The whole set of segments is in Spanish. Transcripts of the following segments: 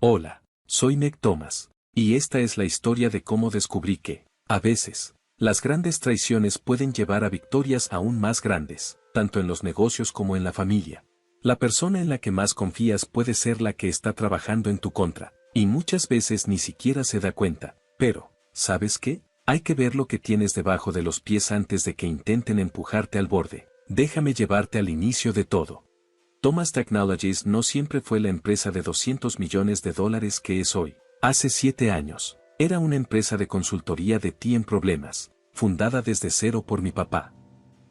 Hola, soy Nick Thomas, y esta es la historia de cómo descubrí que, a veces, las grandes traiciones pueden llevar a victorias aún más grandes, tanto en los negocios como en la familia. La persona en la que más confías puede ser la que está trabajando en tu contra, y muchas veces ni siquiera se da cuenta. Pero, ¿sabes qué? Hay que ver lo que tienes debajo de los pies antes de que intenten empujarte al borde. Déjame llevarte al inicio de todo. Thomas Technologies no siempre fue la empresa de $200 millones que es hoy. Hace 7 años, era una empresa de consultoría de TI en problemas, fundada desde cero por mi papá.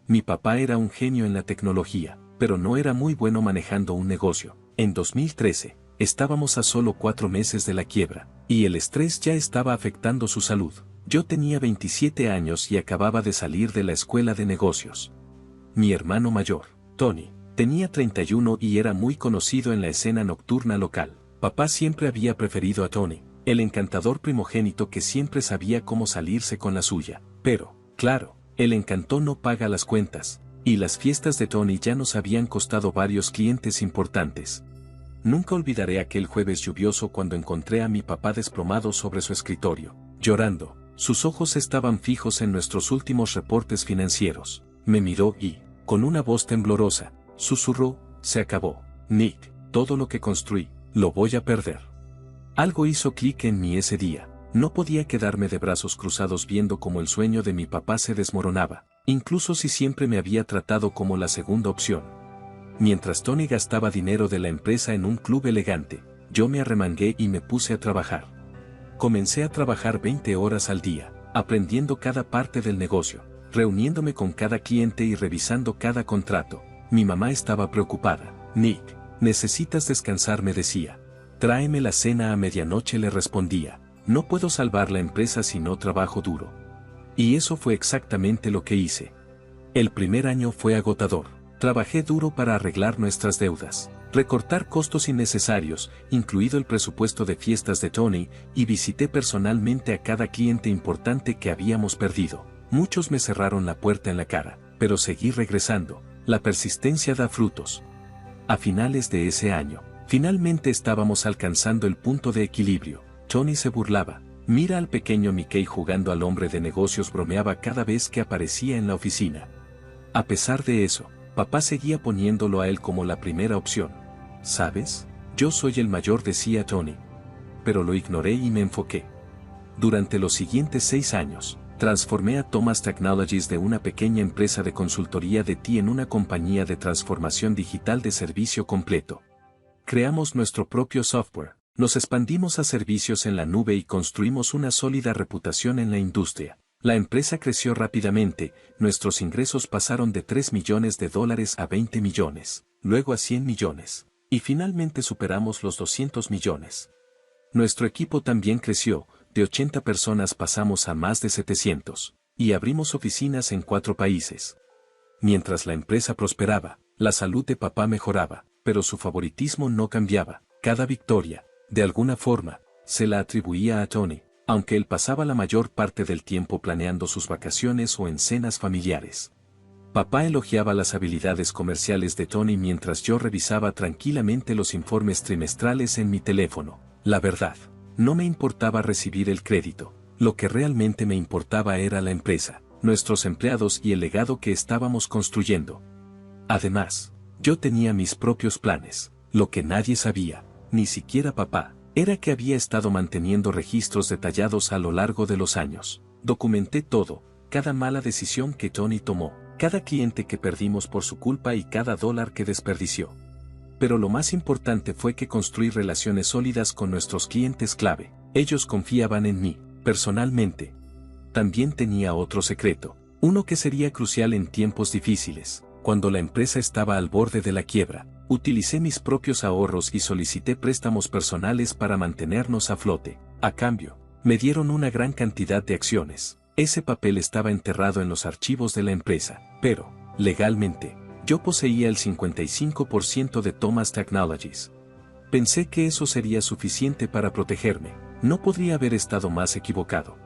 Mi papá era un genio en la tecnología, pero no era muy bueno manejando un negocio. En 2013, estábamos a solo 4 meses de la quiebra, y el estrés ya estaba afectando su salud. Yo tenía 27 años y acababa de salir de la escuela de negocios. Mi hermano mayor, Tony, tenía 31 y era muy conocido en la escena nocturna local. Papá siempre había preferido a Tony, el encantador primogénito que siempre sabía cómo salirse con la suya. Pero, claro, el encanto no paga las cuentas, y las fiestas de Tony ya nos habían costado varios clientes importantes. Nunca olvidaré aquel jueves lluvioso cuando encontré a mi papá desplomado sobre su escritorio, llorando. Sus ojos estaban fijos en nuestros últimos reportes financieros. Me miró y, con una voz temblorosa, susurró: se acabó, Nick, todo lo que construí, lo voy a perder. Algo hizo clic en mí ese día. No podía quedarme de brazos cruzados viendo cómo el sueño de mi papá se desmoronaba, incluso si siempre me había tratado como la segunda opción. Mientras Tony gastaba dinero de la empresa en un club elegante, yo me arremangué y me puse a trabajar. Comencé a trabajar 20 horas al día, aprendiendo cada parte del negocio, reuniéndome con cada cliente y revisando cada contrato. Mi mamá estaba preocupada. Nick, necesitas descansar, me decía. Tráeme la cena a medianoche, le respondía. No puedo salvar la empresa si no trabajo duro. Y eso fue exactamente lo que hice. El primer año fue agotador. Trabajé duro para arreglar nuestras deudas, recortar costos innecesarios, incluido el presupuesto de fiestas de Tony, y visité personalmente a cada cliente importante que habíamos perdido. Muchos me cerraron la puerta en la cara, pero seguí regresando. La persistencia da frutos. A finales de ese año, finalmente estábamos alcanzando el punto de equilibrio. Tony se burlaba. Mira al pequeño Mickey jugando al hombre de negocios, bromeaba cada vez que aparecía en la oficina. A pesar de eso, papá seguía poniéndolo a él como la primera opción. ¿Sabes? Yo soy el mayor, decía Tony. Pero lo ignoré y me enfoqué. Durante los siguientes 6 años, transformé a Thomas Technologies de una pequeña empresa de consultoría de TI en una compañía de transformación digital de servicio completo. Creamos nuestro propio software, nos expandimos a servicios en la nube y construimos una sólida reputación en la industria. La empresa creció rápidamente, nuestros ingresos pasaron de $3 millones a 20 millones, luego a 100 millones, y finalmente superamos los 200 millones. Nuestro equipo también creció, de 80 personas pasamos a más de 700, y abrimos oficinas en 4 países. Mientras la empresa prosperaba, la salud de papá mejoraba, pero su favoritismo no cambiaba. Cada victoria, de alguna forma, se la atribuía a Tony, aunque él pasaba la mayor parte del tiempo planeando sus vacaciones o en cenas familiares. Papá elogiaba las habilidades comerciales de Tony mientras yo revisaba tranquilamente los informes trimestrales en mi teléfono. La verdad, no me importaba recibir el crédito. Lo que realmente me importaba era la empresa, nuestros empleados y el legado que estábamos construyendo. Además, yo tenía mis propios planes. Lo que nadie sabía, ni siquiera papá, era que había estado manteniendo registros detallados a lo largo de los años. Documenté todo, cada mala decisión que Tony tomó, cada cliente que perdimos por su culpa y cada dólar que desperdició. Pero lo más importante fue que construí relaciones sólidas con nuestros clientes clave. Ellos confiaban en mí, personalmente. También tenía otro secreto, uno que sería crucial en tiempos difíciles. Cuando la empresa estaba al borde de la quiebra, utilicé mis propios ahorros y solicité préstamos personales para mantenernos a flote. A cambio, me dieron una gran cantidad de acciones. Ese papel estaba enterrado en los archivos de la empresa, pero, legalmente, yo poseía el 55% de Thomas Technologies. Pensé que eso sería suficiente para protegerme. No podría haber estado más equivocado.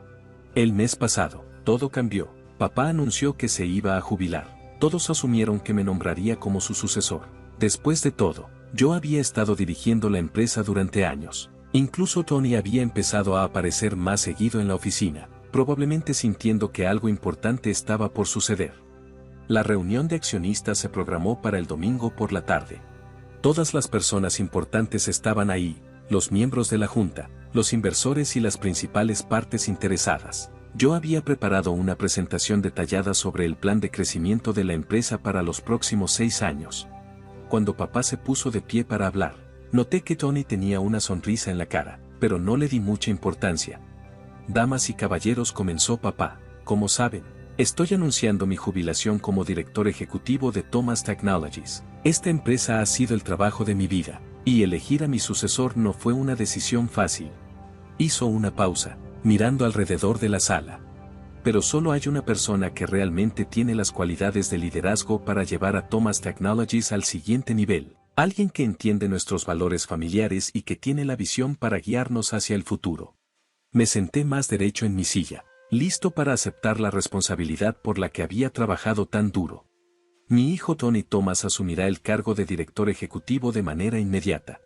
El mes pasado, todo cambió. Papá anunció que se iba a jubilar. Todos asumieron que me nombraría como su sucesor. Después de todo, yo había estado dirigiendo la empresa durante años, Incluso Tony había empezado a aparecer más seguido en la oficina, probablemente sintiendo que algo importante estaba por suceder. La reunión de accionistas se programó para el domingo por la tarde. Todas las personas importantes estaban ahí, los miembros de la junta, los inversores y las principales partes interesadas. Yo había preparado una presentación detallada sobre el plan de crecimiento de la empresa para los próximos 6 años. Cuando papá se puso de pie para hablar, noté que Tony tenía una sonrisa en la cara, pero no le di mucha importancia. Damas y caballeros, comenzó papá, como saben, estoy anunciando mi jubilación como director ejecutivo de Thomas Technologies. Esta empresa ha sido el trabajo de mi vida, y elegir a mi sucesor no fue una decisión fácil. Hizo una pausa, mirando alrededor de la sala. Pero solo hay una persona que realmente tiene las cualidades de liderazgo para llevar a Thomas Technologies al siguiente nivel. Alguien que entiende nuestros valores familiares y que tiene la visión para guiarnos hacia el futuro. Me senté más derecho en mi silla, listo para aceptar la responsabilidad por la que había trabajado tan duro. Mi hijo Tony Thomas asumirá el cargo de director ejecutivo de manera inmediata.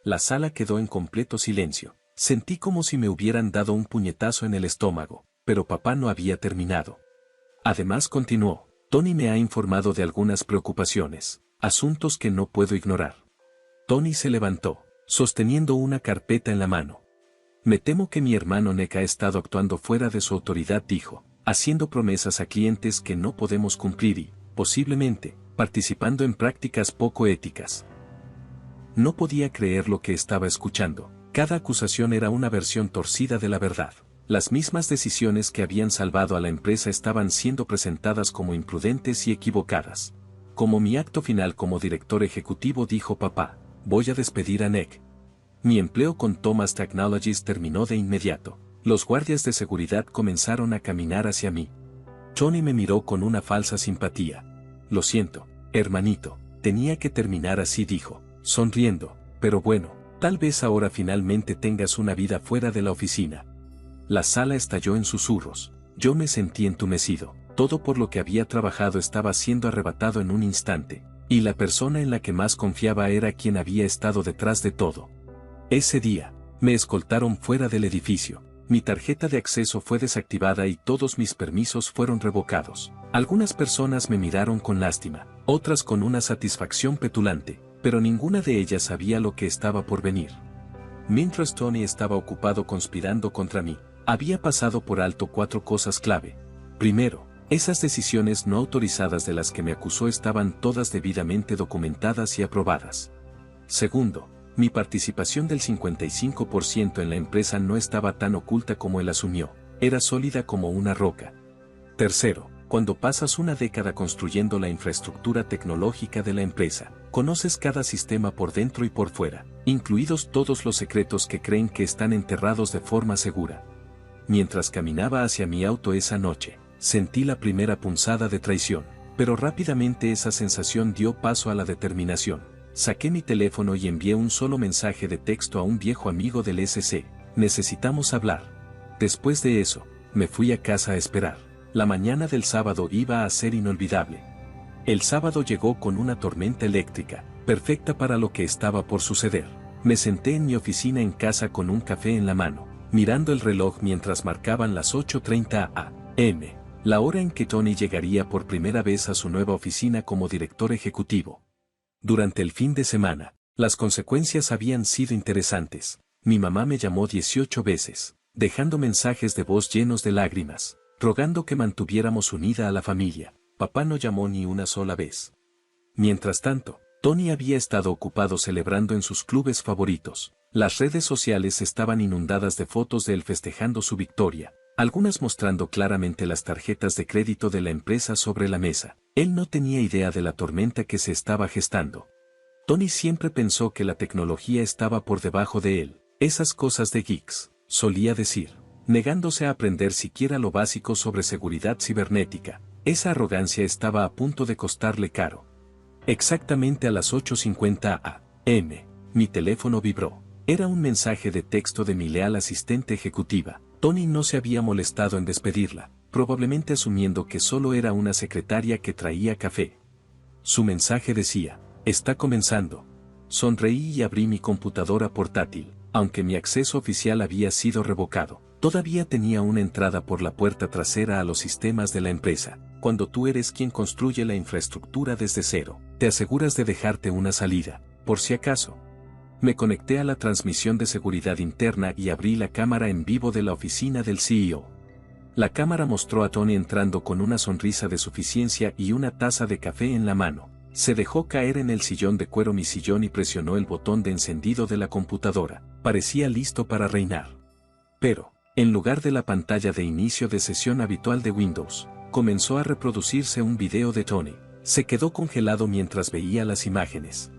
La sala quedó en completo silencio. Sentí como si me hubieran dado un puñetazo en el estómago, pero papá no había terminado. Además, continuó, Tony me ha informado de algunas preocupaciones, asuntos que no puedo ignorar. Tony se levantó, sosteniendo una carpeta en la mano. Me temo que mi hermano Nick ha estado actuando fuera de su autoridad, dijo, haciendo promesas a clientes que no podemos cumplir y, posiblemente, participando en prácticas poco éticas. No podía creer lo que estaba escuchando. Cada acusación era una versión torcida de la verdad. Las mismas decisiones que habían salvado a la empresa estaban siendo presentadas como imprudentes y equivocadas. Como mi acto final como director ejecutivo, dijo papá, voy a despedir a Nick. Mi empleo con Thomas Technologies terminó de inmediato. Los guardias de seguridad comenzaron a caminar hacia mí. Tony me miró con una falsa simpatía. Lo siento, hermanito, tenía que terminar así, dijo, sonriendo, pero bueno. Tal vez ahora finalmente tengas una vida fuera de la oficina. La sala estalló en susurros. Yo me sentí entumecido. Todo por lo que había trabajado estaba siendo arrebatado en un instante, y la persona en la que más confiaba era quien había estado detrás de todo. Ese día, me escoltaron fuera del edificio. Mi tarjeta de acceso fue desactivada y todos mis permisos fueron revocados. Algunas personas me miraron con lástima, otras con una satisfacción petulante. Pero ninguna de ellas sabía lo que estaba por venir. Mientras Tony estaba ocupado conspirando contra mí, había pasado por alto 4 cosas clave. Primero, esas decisiones no autorizadas de las que me acusó estaban todas debidamente documentadas y aprobadas. Segundo, mi participación del 55% en la empresa no estaba tan oculta como él asumió, era sólida como una roca. Tercero, cuando pasas una década construyendo la infraestructura tecnológica de la empresa, conoces cada sistema por dentro y por fuera, incluidos todos los secretos que creen que están enterrados de forma segura. Mientras caminaba hacia mi auto esa noche, sentí la primera punzada de traición, pero rápidamente esa sensación dio paso a la determinación. Saqué mi teléfono y envié un solo mensaje de texto a un viejo amigo del SC, necesitamos hablar. Después de eso, me fui a casa a esperar. La mañana del sábado iba a ser inolvidable. El sábado llegó con una tormenta eléctrica, perfecta para lo que estaba por suceder. Me senté en mi oficina en casa con un café en la mano, mirando el reloj mientras marcaban las 8:30 a.m., la hora en que Tony llegaría por primera vez a su nueva oficina como director ejecutivo. Durante el fin de semana, las consecuencias habían sido interesantes. Mi mamá me llamó 18 veces, dejando mensajes de voz llenos de lágrimas, rogando que mantuviéramos unida a la familia. Papá no llamó ni una sola vez. Mientras tanto, Tony había estado ocupado celebrando en sus clubes favoritos. Las redes sociales estaban inundadas de fotos de él festejando su victoria, algunas mostrando claramente las tarjetas de crédito de la empresa sobre la mesa. Él no tenía idea de la tormenta que se estaba gestando. Tony siempre pensó que la tecnología estaba por debajo de él. Esas cosas de geeks, solía decir, negándose a aprender siquiera lo básico sobre seguridad cibernética. Esa arrogancia estaba a punto de costarle caro. Exactamente a las 8:50 a.m., mi teléfono vibró. Era un mensaje de texto de mi leal asistente ejecutiva. Tony no se había molestado en despedirla, probablemente asumiendo que solo era una secretaria que traía café. Su mensaje decía, está comenzando. Sonreí y abrí mi computadora portátil. Aunque mi acceso oficial había sido revocado, todavía tenía una entrada por la puerta trasera a los sistemas de la empresa. Cuando tú eres quien construye la infraestructura desde cero, te aseguras de dejarte una salida, por si acaso. Me conecté a la transmisión de seguridad interna y abrí la cámara en vivo de la oficina del CEO. La cámara mostró a Tony entrando con una sonrisa de suficiencia y una taza de café en la mano. Se dejó caer en el sillón de cuero mi sillón y presionó el botón de encendido de la computadora. Parecía listo para reinar. Pero, en lugar de la pantalla de inicio de sesión habitual de Windows, comenzó a reproducirse un video de Tony. Se quedó congelado mientras veía las imágenes.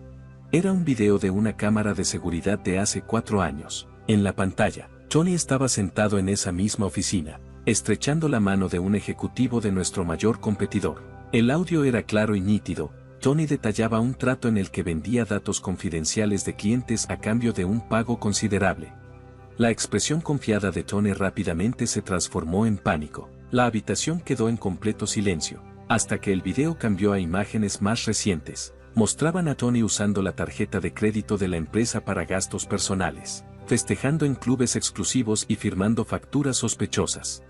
Era un video de una cámara de seguridad de hace 4 años. En la pantalla, Tony estaba sentado en esa misma oficina, estrechando la mano de un ejecutivo de nuestro mayor competidor. El audio era claro y nítido. Tony detallaba un trato en el que vendía datos confidenciales de clientes a cambio de un pago considerable. La expresión confiada de Tony rápidamente se transformó en pánico. La habitación quedó en completo silencio, hasta que el video cambió a imágenes más recientes. Mostraban a Tony usando la tarjeta de crédito de la empresa para gastos personales, festejando en clubes exclusivos y firmando facturas sospechosas.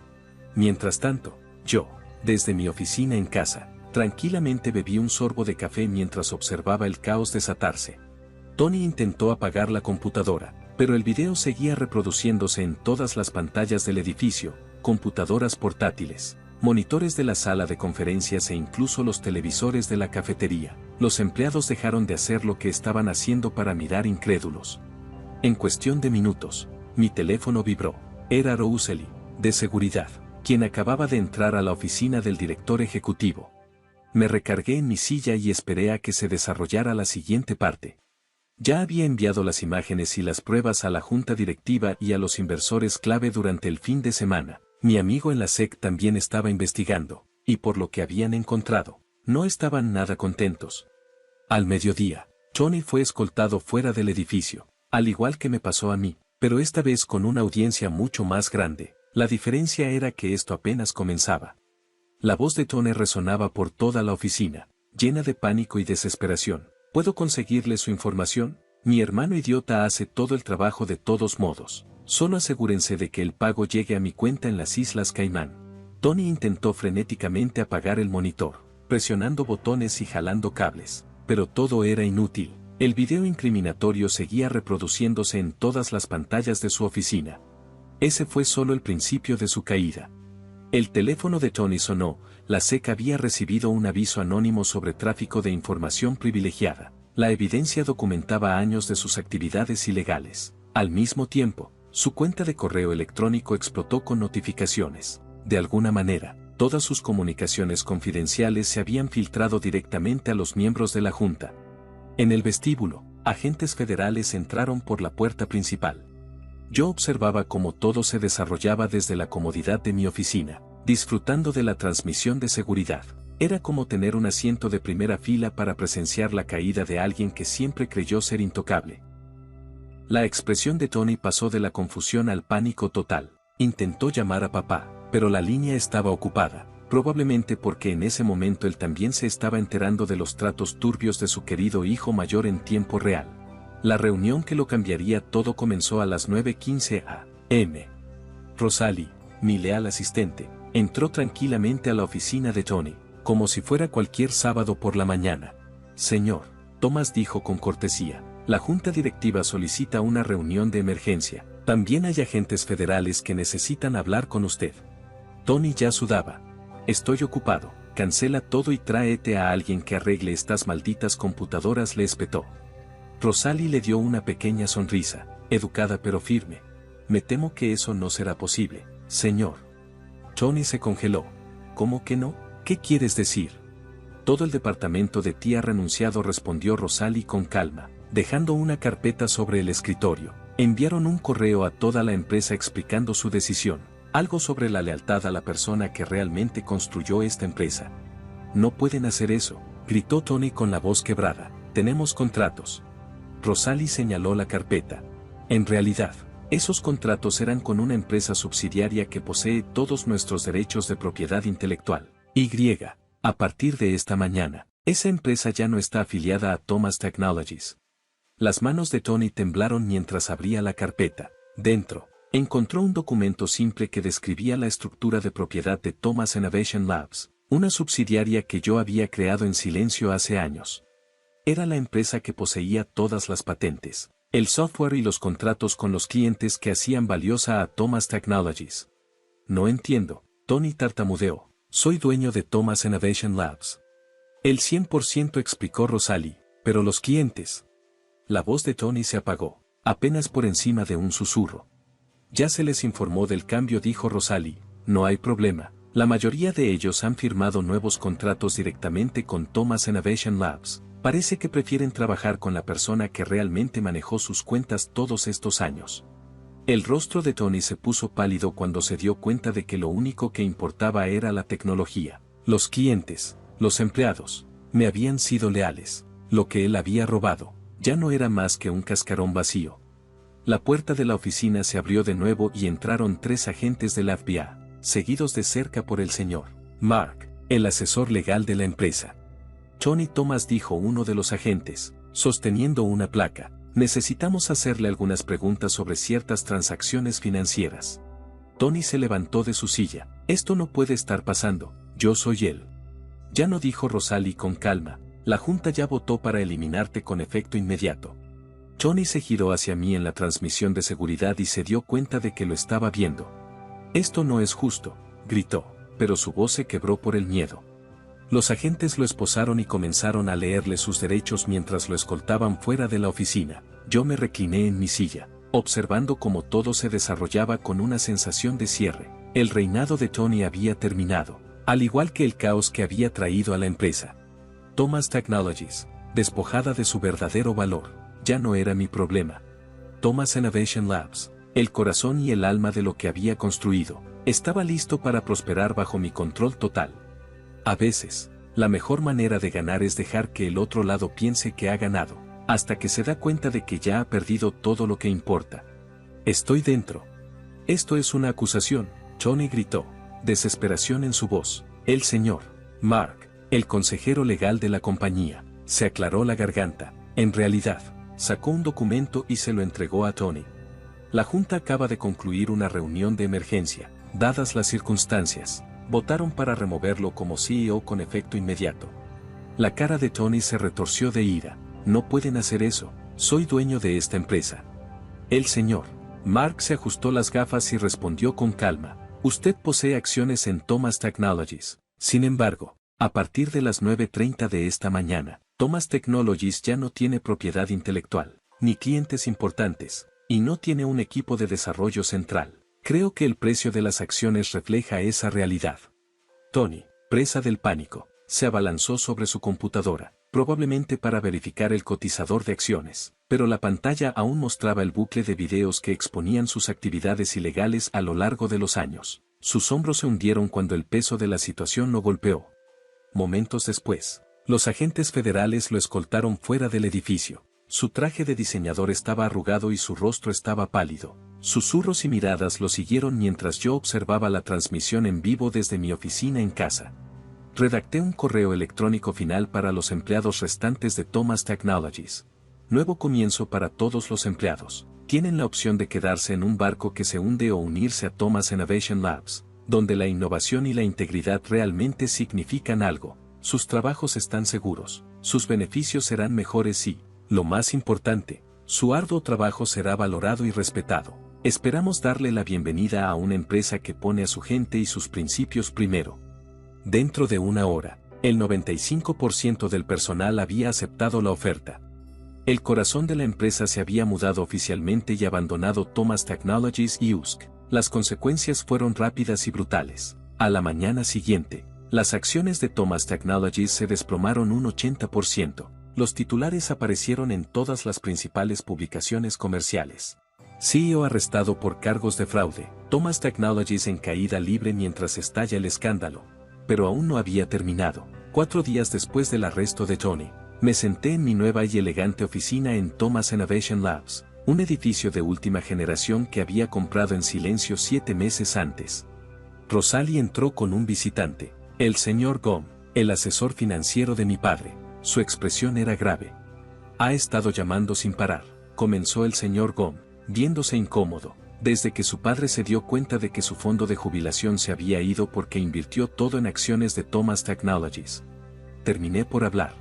Mientras tanto, yo, desde mi oficina en casa, tranquilamente bebí un sorbo de café mientras observaba el caos desatarse. Tony intentó apagar la computadora, pero el video seguía reproduciéndose en todas las pantallas del edificio, computadoras portátiles, monitores de la sala de conferencias e incluso los televisores de la cafetería. Los empleados dejaron de hacer lo que estaban haciendo para mirar incrédulos. En cuestión de minutos, mi teléfono vibró. Era Rousely, de seguridad, quien acababa de entrar a la oficina del director ejecutivo. Me recargué en mi silla y esperé a que se desarrollara la siguiente parte. Ya había enviado las imágenes y las pruebas a la junta directiva y a los inversores clave durante el fin de semana. Mi amigo en la SEC también estaba investigando, y por lo que habían encontrado, no estaban nada contentos. Al mediodía, Tony fue escoltado fuera del edificio, al igual que me pasó a mí, pero esta vez con una audiencia mucho más grande. La diferencia era que esto apenas comenzaba. La voz de Tony resonaba por toda la oficina, llena de pánico y desesperación. ¿Puedo conseguirle su información? Mi hermano idiota hace todo el trabajo de todos modos. Solo asegúrense de que el pago llegue a mi cuenta en las Islas Caimán. Tony intentó frenéticamente apagar el monitor, presionando botones y jalando cables, pero todo era inútil. El video incriminatorio seguía reproduciéndose en todas las pantallas de su oficina. Ese fue solo el principio de su caída. El teléfono de Tony sonó. La SEC había recibido un aviso anónimo sobre tráfico de información privilegiada. La evidencia documentaba años de sus actividades ilegales. Al mismo tiempo, su cuenta de correo electrónico explotó con notificaciones. De alguna manera, todas sus comunicaciones confidenciales se habían filtrado directamente a los miembros de la Junta. En el vestíbulo, agentes federales entraron por la puerta principal. Yo observaba cómo todo se desarrollaba desde la comodidad de mi oficina, disfrutando de la transmisión de seguridad. Era como tener un asiento de primera fila para presenciar la caída de alguien que siempre creyó ser intocable. La expresión de Tony pasó de la confusión al pánico total. Intentó llamar a papá, pero la línea estaba ocupada, probablemente porque en ese momento él también se estaba enterando de los tratos turbios de su querido hijo mayor en tiempo real. La reunión que lo cambiaría todo comenzó a las 9:15 a.m. Rosalie, mi leal asistente, entró tranquilamente a la oficina de Tony, como si fuera cualquier sábado por la mañana. Señor, Thomas dijo con cortesía, la junta directiva solicita una reunión de emergencia. También hay agentes federales que necesitan hablar con usted. Tony ya sudaba. Estoy ocupado, cancela todo y tráete a alguien que arregle estas malditas computadoras, le espetó. Rosalie le dio una pequeña sonrisa, educada pero firme. Me temo que eso no será posible, señor. Tony se congeló. ¿Cómo que no? ¿Qué quieres decir? Todo el departamento de ti ha renunciado, respondió Rosalie con calma, dejando una carpeta sobre el escritorio. Enviaron un correo a toda la empresa explicando su decisión, algo sobre la lealtad a la persona que realmente construyó esta empresa. No pueden hacer eso, gritó Tony con la voz quebrada. Tenemos contratos. Rosalie señaló la carpeta. En realidad, esos contratos eran con una empresa subsidiaria que posee todos nuestros derechos de propiedad intelectual. A partir de esta mañana, esa empresa ya no está afiliada a Thomas Technologies. Las manos de Tony temblaron mientras abría la carpeta. Dentro, encontró un documento simple que describía la estructura de propiedad de Thomas Innovation Labs, una subsidiaria que yo había creado en silencio hace años. Era la empresa que poseía todas las patentes, el software y los contratos con los clientes que hacían valiosa a Thomas Technologies. No entiendo, Tony tartamudeó. Soy dueño de Thomas Innovation Labs. El 100% explicó Rosalie, pero los clientes. La voz de Tony se apagó, apenas por encima de un susurro. Ya se les informó del cambio, dijo Rosalie, no hay problema. La mayoría de ellos han firmado nuevos contratos directamente con Thomas Innovation Labs. Parece que prefieren trabajar con la persona que realmente manejó sus cuentas todos estos años. El rostro de Tony se puso pálido cuando se dio cuenta de que lo único que importaba era la tecnología. Los clientes, los empleados, me habían sido leales. Lo que él había robado, ya no era más que un cascarón vacío. La puerta de la oficina se abrió de nuevo y entraron 3 agentes del FBI, seguidos de cerca por el señor Mark, el asesor legal de la empresa. Tony Thomas, dijo uno de los agentes, sosteniendo una placa. Necesitamos hacerle algunas preguntas sobre ciertas transacciones financieras. Tony se levantó de su silla. Esto no puede estar pasando, yo soy él. Ya no, dijo Rosalie con calma, la junta ya votó para eliminarte con efecto inmediato. Tony se giró hacia mí en la transmisión de seguridad y se dio cuenta de que lo estaba viendo. Esto no es justo, gritó, pero su voz se quebró por el miedo. Los agentes lo esposaron y comenzaron a leerle sus derechos mientras lo escoltaban fuera de la oficina. Yo me recliné en mi silla, observando cómo todo se desarrollaba con una sensación de cierre. El reinado de Tony había terminado, al igual que el caos que había traído a la empresa. Thomas Technologies, despojada de su verdadero valor, ya no era mi problema. Thomas Innovation Labs, el corazón y el alma de lo que había construido, estaba listo para prosperar bajo mi control total. A veces, la mejor manera de ganar es dejar que el otro lado piense que ha ganado, hasta que se da cuenta de que ya ha perdido todo lo que importa. Estoy dentro. Esto es una acusación, Tony gritó, desesperación en su voz. El señor Mark, el consejero legal de la compañía, se aclaró la garganta. En realidad, sacó un documento y se lo entregó a Tony. La junta acaba de concluir una reunión de emergencia. Dadas las circunstancias, votaron para removerlo como CEO con efecto inmediato. La cara de Tony se retorció de ira. No pueden hacer eso, soy dueño de esta empresa. El señor Mark se ajustó las gafas y respondió con calma. Usted posee acciones en Thomas Technologies. Sin embargo, a partir de las 9:30 de esta mañana, Thomas Technologies ya no tiene propiedad intelectual, ni clientes importantes, y no tiene un equipo de desarrollo central. Creo que el precio de las acciones refleja esa realidad. Tony, presa del pánico, se abalanzó sobre su computadora, probablemente para verificar el cotizador de acciones, pero la pantalla aún mostraba el bucle de videos que exponían sus actividades ilegales a lo largo de los años. Sus hombros se hundieron cuando el peso de la situación lo golpeó. Momentos después, los agentes federales lo escoltaron fuera del edificio. Su traje de diseñador estaba arrugado y su rostro estaba pálido. Susurros y miradas lo siguieron mientras yo observaba la transmisión en vivo desde mi oficina en casa. Redacté un correo electrónico final para los empleados restantes de Thomas Technologies. Nuevo comienzo para todos los empleados. Tienen la opción de quedarse en un barco que se hunde o unirse a Thomas Innovation Labs, donde la innovación y la integridad realmente significan algo. Sus trabajos están seguros, sus beneficios serán mejores y, lo más importante, su arduo trabajo será valorado y respetado. Esperamos darle la bienvenida a una empresa que pone a su gente y sus principios primero. Dentro de una hora, el 95% del personal había aceptado la oferta. El corazón de la empresa se había mudado oficialmente y abandonado Thomas Technologies y USC. Las consecuencias fueron rápidas y brutales. A la mañana siguiente, las acciones de Thomas Technologies se desplomaron un 80%. Los titulares aparecieron en todas las principales publicaciones comerciales. CEO arrestado por cargos de fraude. Thomas Technologies en caída libre mientras estalla el escándalo. Pero aún no había terminado. 4 días después del arresto de Tony, me senté en mi nueva y elegante oficina en Thomas Innovation Labs, un edificio de última generación que había comprado en silencio 7 meses antes. Rosalie entró con un visitante, el señor Gom, el asesor financiero de mi padre. Su expresión era grave. Ha estado llamando sin parar, comenzó el señor Gom, viéndose incómodo, desde que su padre se dio cuenta de que su fondo de jubilación se había ido porque invirtió todo en acciones de Thomas Technologies. Terminé por hablar.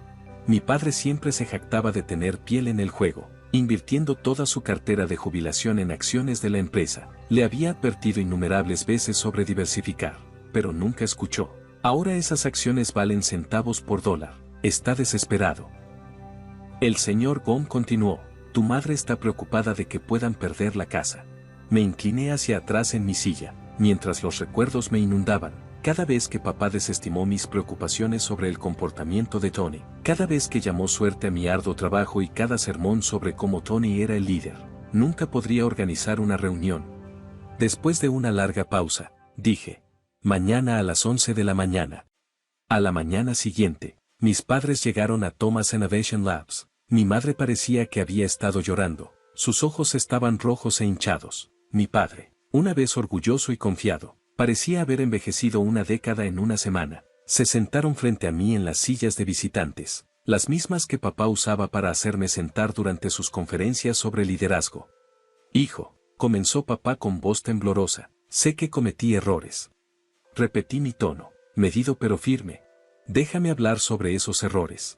Mi padre siempre se jactaba de tener piel en el juego, invirtiendo toda su cartera de jubilación en acciones de la empresa. Le había advertido innumerables veces sobre diversificar, pero nunca escuchó. Ahora esas acciones valen centavos por dólar. Está desesperado. El señor Gom continuó. Tu madre está preocupada de que puedan perder la casa. Me incliné hacia atrás en mi silla, mientras los recuerdos me inundaban. Cada vez que papá desestimó mis preocupaciones sobre el comportamiento de Tony, cada vez que llamó suerte a mi arduo trabajo y cada sermón sobre cómo Tony era el líder, nunca podría organizar una reunión. Después de una larga pausa, dije, mañana a las 11 de la mañana. A la mañana siguiente, mis padres llegaron a Thomas Innovation Labs. Mi madre parecía que había estado llorando, sus ojos estaban rojos e hinchados. Mi padre, una vez orgulloso y confiado, parecía haber envejecido una década en una semana. Se sentaron frente a mí en las sillas de visitantes, las mismas que papá usaba para hacerme sentar durante sus conferencias sobre liderazgo. Hijo, comenzó papá con voz temblorosa, sé que cometí errores. Repetí mi tono, medido pero firme. Déjame hablar sobre esos errores.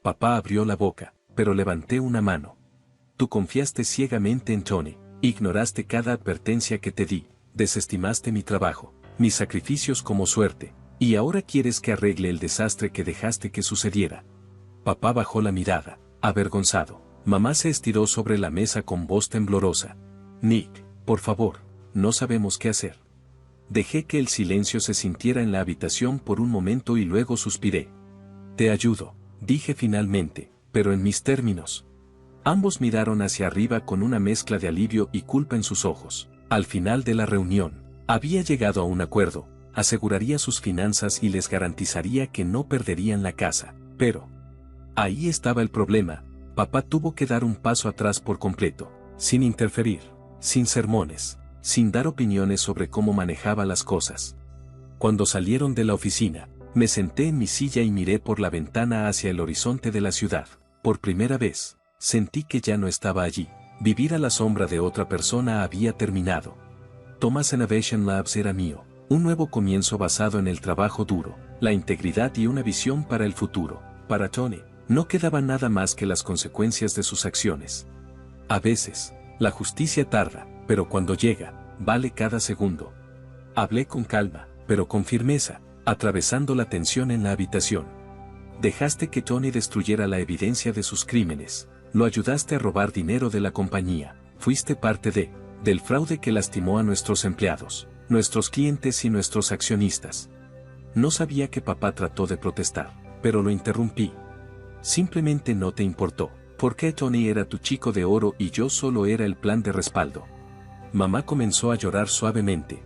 Papá abrió la boca, pero levanté una mano. Tú confiaste ciegamente en Tony, ignoraste cada advertencia que te di, desestimaste mi trabajo, mis sacrificios como suerte, y ahora quieres que arregle el desastre que dejaste que sucediera. Papá bajó la mirada, avergonzado. Mamá se estiró sobre la mesa con voz temblorosa. Nick, por favor, no sabemos qué hacer. Dejé que el silencio se sintiera en la habitación por un momento y luego suspiré. Te ayudo, dije finalmente, pero en mis términos. Ambos miraron hacia arriba con una mezcla de alivio y culpa en sus ojos. Al final de la reunión, había llegado a un acuerdo, aseguraría sus finanzas y les garantizaría que no perderían la casa. Pero ahí estaba el problema, papá tuvo que dar un paso atrás por completo, sin interferir, sin sermones, sin dar opiniones sobre cómo manejaba las cosas. Cuando salieron de la oficina, me senté en mi silla y miré por la ventana hacia el horizonte de la ciudad. Por primera vez, sentí que ya no estaba allí. Vivir a la sombra de otra persona había terminado. Thomas Innovation Labs era mío, un nuevo comienzo basado en el trabajo duro, la integridad y una visión para el futuro. Para Tony, no quedaba nada más que las consecuencias de sus acciones. A veces, la justicia tarda, pero cuando llega, vale cada segundo. Hablé con calma, pero con firmeza, atravesando la tensión en la habitación. Dejaste que Tony destruyera la evidencia de sus crímenes. Lo ayudaste a robar dinero de la compañía, fuiste parte del fraude que lastimó a nuestros empleados, nuestros clientes y nuestros accionistas. No sabía que papá trató de protestar, pero lo interrumpí. Simplemente no te importó, porque Tony era tu chico de oro y yo solo era el plan de respaldo. Mamá comenzó a llorar suavemente.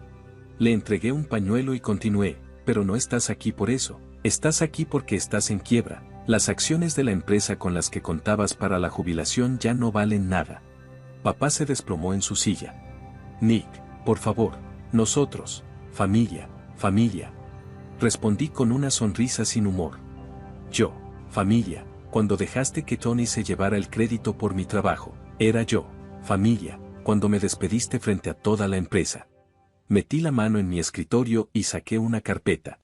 Le entregué un pañuelo y continué, pero no estás aquí por eso, estás aquí porque estás en quiebra. Las acciones de la empresa con las que contabas para la jubilación ya no valen nada. Papá se desplomó en su silla. Nick, por favor, nosotros, familia. Respondí con una sonrisa sin humor. Yo, familia, cuando dejaste que Tony se llevara el crédito por mi trabajo, era yo, familia, cuando me despediste frente a toda la empresa. Metí la mano en mi escritorio y saqué una carpeta.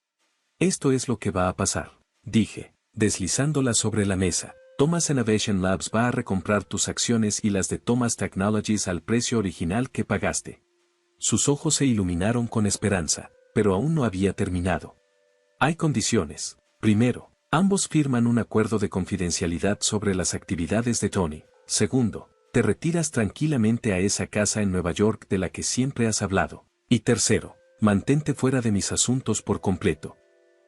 Esto es lo que va a pasar, dije, deslizándola sobre la mesa. Thomas Innovation Labs va a recomprar tus acciones y las de Thomas Technologies al precio original que pagaste. Sus ojos se iluminaron con esperanza, pero aún no había terminado. Hay condiciones. Primero, ambos firman un acuerdo de confidencialidad sobre las actividades de Tony. Segundo, te retiras tranquilamente a esa casa en Nueva York de la que siempre has hablado. Y tercero, mantente fuera de mis asuntos por completo.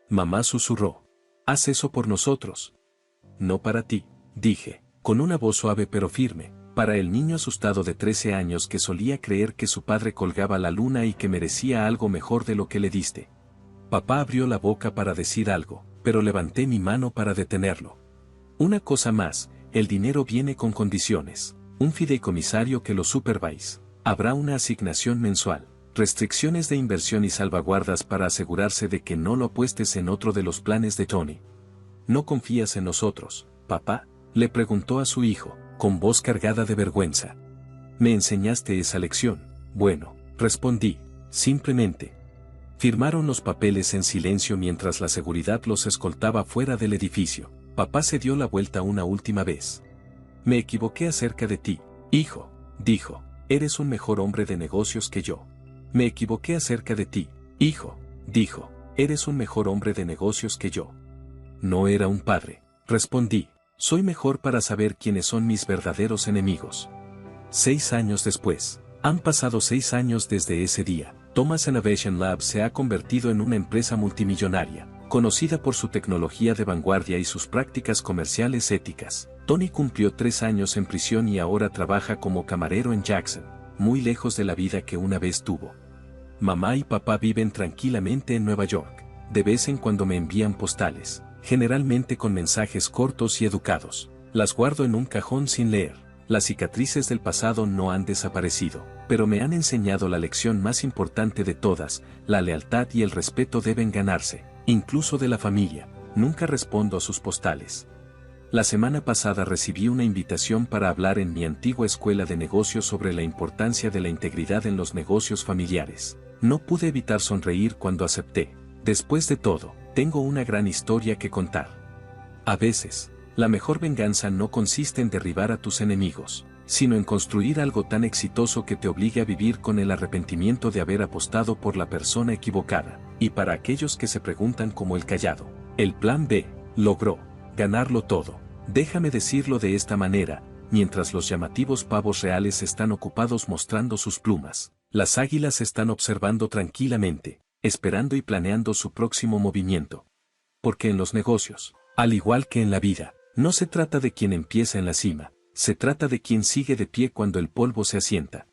Mamá susurró. Haz eso por nosotros. No para ti, dije, con una voz suave pero firme, para el niño asustado de 13 años que solía creer que su padre colgaba la luna y que merecía algo mejor de lo que le diste. Papá abrió la boca para decir algo, pero levanté mi mano para detenerlo. Una cosa más, el dinero viene con condiciones, un fideicomisario que lo supervise, habrá una asignación mensual, restricciones de inversión y salvaguardas para asegurarse de que no lo apuestes en otro de los planes de Tony. ¿No confías en nosotros, papá? Le preguntó a su hijo, con voz cargada de vergüenza. ¿Me enseñaste esa lección? Bueno, respondí, simplemente. Firmaron los papeles en silencio mientras la seguridad los escoltaba fuera del edificio. Papá se dio la vuelta una última vez. Me equivoqué acerca de ti, hijo, dijo. Eres un mejor hombre de negocios que yo. Me equivoqué acerca de ti, hijo, dijo. Eres un mejor hombre de negocios que yo. No era un padre, respondí. Soy mejor para saber quiénes son mis verdaderos enemigos. 6 años después. Han pasado 6 años desde ese día. Thomas Innovation Lab se ha convertido en una empresa multimillonaria, conocida por su tecnología de vanguardia y sus prácticas comerciales éticas. Tony cumplió 3 años en prisión y ahora trabaja como camarero en Jackson, muy lejos de la vida que una vez tuvo. Mamá y papá viven tranquilamente en Nueva York. De vez en cuando me envían postales, generalmente con mensajes cortos y educados. Las guardo en un cajón sin leer. Las cicatrices del pasado no han desaparecido, pero me han enseñado la lección más importante de todas: la lealtad y el respeto deben ganarse, incluso de la familia. Nunca respondo a sus postales. La semana pasada recibí una invitación para hablar en mi antigua escuela de negocios sobre la importancia de la integridad en los negocios familiares. No pude evitar sonreír cuando acepté. Después de todo, tengo una gran historia que contar. A veces, la mejor venganza no consiste en derribar a tus enemigos, sino en construir algo tan exitoso que te obligue a vivir con el arrepentimiento de haber apostado por la persona equivocada. Y para aquellos que se preguntan como el callado, el plan B logró ganarlo todo. Déjame decirlo de esta manera: mientras los llamativos pavos reales están ocupados mostrando sus plumas, las águilas están observando tranquilamente, esperando y planeando su próximo movimiento. Porque en los negocios, al igual que en la vida, no se trata de quien empieza en la cima, se trata de quien sigue de pie cuando el polvo se asienta.